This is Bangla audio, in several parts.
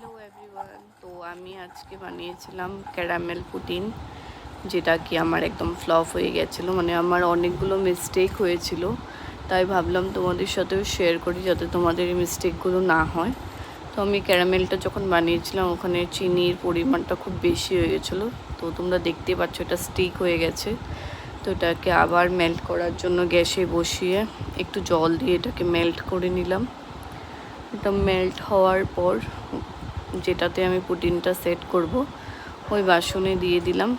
হ্যালো এভরিওয়ান, তো আমি আজকে বানিয়েছিলাম ক্যারামেল পুডিং, যেটা কি আমার একদম ফ্লপ হয়ে গেছিলো। মানে আমার অনেকগুলো মিস্টেক হয়েছিল, তাই ভাবলাম তোমাদের সাথেও শেয়ার করি যাতে তোমাদের এই মিস্টেকগুলো না হয়। তো আমি ক্যারামেলটা যখন বানিয়েছিলাম ওখানে চিনির পরিমাণটা খুব বেশি হয়ে গেছিলো। তো তোমরা দেখতেই পাচ্ছ এটা স্টিক হয়ে গেছে। তো এটাকে আবার মেল্ট করার জন্য গ্যাসে বসিয়ে একটু জল দিয়ে এটাকে মেল্ট করে নিলাম। এটা মেল্ট হওয়ার পর যেটাতে আমি পুডিংটা সেট করব ওই বাসনে দিয়ে দিলাম।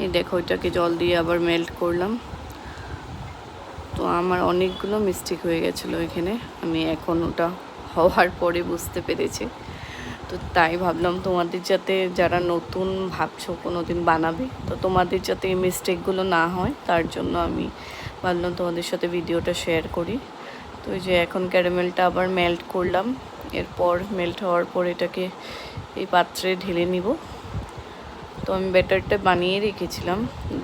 এই দেখো, এটাকে জল দিয়ে আবার মেল্ট করলাম। তো আমার অনেকগুলো মিস্টেক হয়ে গেছিলো এখানে, আমি এখন ওটা হওয়ার পরে বুঝতে পেরেছি। তো তাই ভাবলাম তোমাদের যাতে, যারা নতুন ভাবছো কোনো দিন বানাবে, তো তোমাদের যাতে এই মিস্টেকগুলো না হয় তার জন্য আমি ভাবলাম তোমাদের সাথে ভিডিওটা শেয়ার করি। তো এই যে এখন ক্যারামেলটা আবার মেল্ট করলাম। এরপর মেল্ট হওয়ার পর এটাকে এই পাত্রে ঢেলে নিব। তো আমি ব্যাটারটা বানিয়ে রেখেছিলাম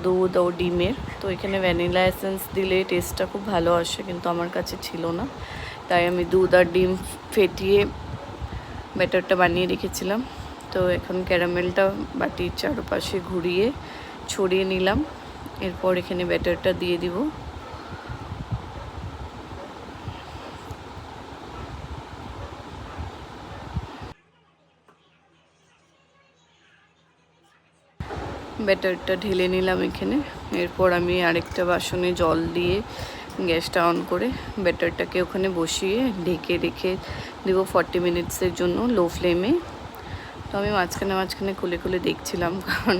দুধ ও ডিমের। তো এখানে ভ্যানিলা এসেন্স দিলে টেস্টটা খুব ভালো আসে, কিন্তু আমার কাছে ছিল না, তাই আমি দুধ আর ডিম ফেটিয়ে ব্যাটারটা বানিয়ে রেখেছিলাম। তো এখন ক্যারামেলটা বাটির চারপাশে ঘুরিয়ে ছড়িয়ে নিলাম। এরপর এখানে ব্যাটারটা দিয়ে দিব। ব্যাটারটা ঢেলে নিলাম এখানে। এরপর আমি আরেকটা বাসনে জল দিয়ে গ্যাসটা অন করে ব্যাটারটাকে ওখানে বসিয়ে ঢেকে রেখে দেবো 40 মিনিটসের জন্য লো ফ্লেমে। তো আমি মাঝখানে খুলে খুলে দেখছিলাম, কারণ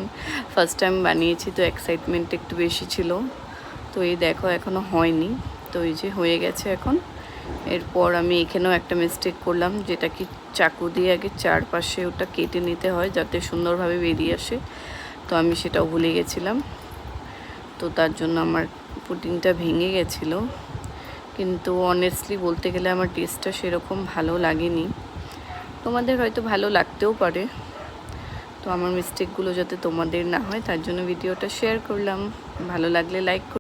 ফার্স্ট টাইম বানিয়েছি, তো এক্সাইটমেন্ট একটু বেশি ছিল। তো এই দেখো এখনও হয়নি। তো এই যে হয়ে গেছে এখন। এরপর আমি এখানেও একটা মিস্টেক করলাম, যেটা কি চাকু দিয়ে আগে চারপাশে ওটা কেটে নিতে হয় যাতে সুন্দরভাবে বেরিয়ে আসে। তো আমি সেটাও ভুলে গেছিলাম। তো তার জন্য আমার পুডিংটা ভেঙে গেছিলো। কিন্তু অনেস্টলি বলতে গেলে আমার টেস্টটা সেরকম ভালো লাগেনি, তোমাদের হয়তো ভালো লাগতেও পারে। তো আমার মিস্টেকগুলো যাতে তোমাদের না হয় তার জন্য ভিডিওটা শেয়ার করলাম। ভালো লাগলে লাইক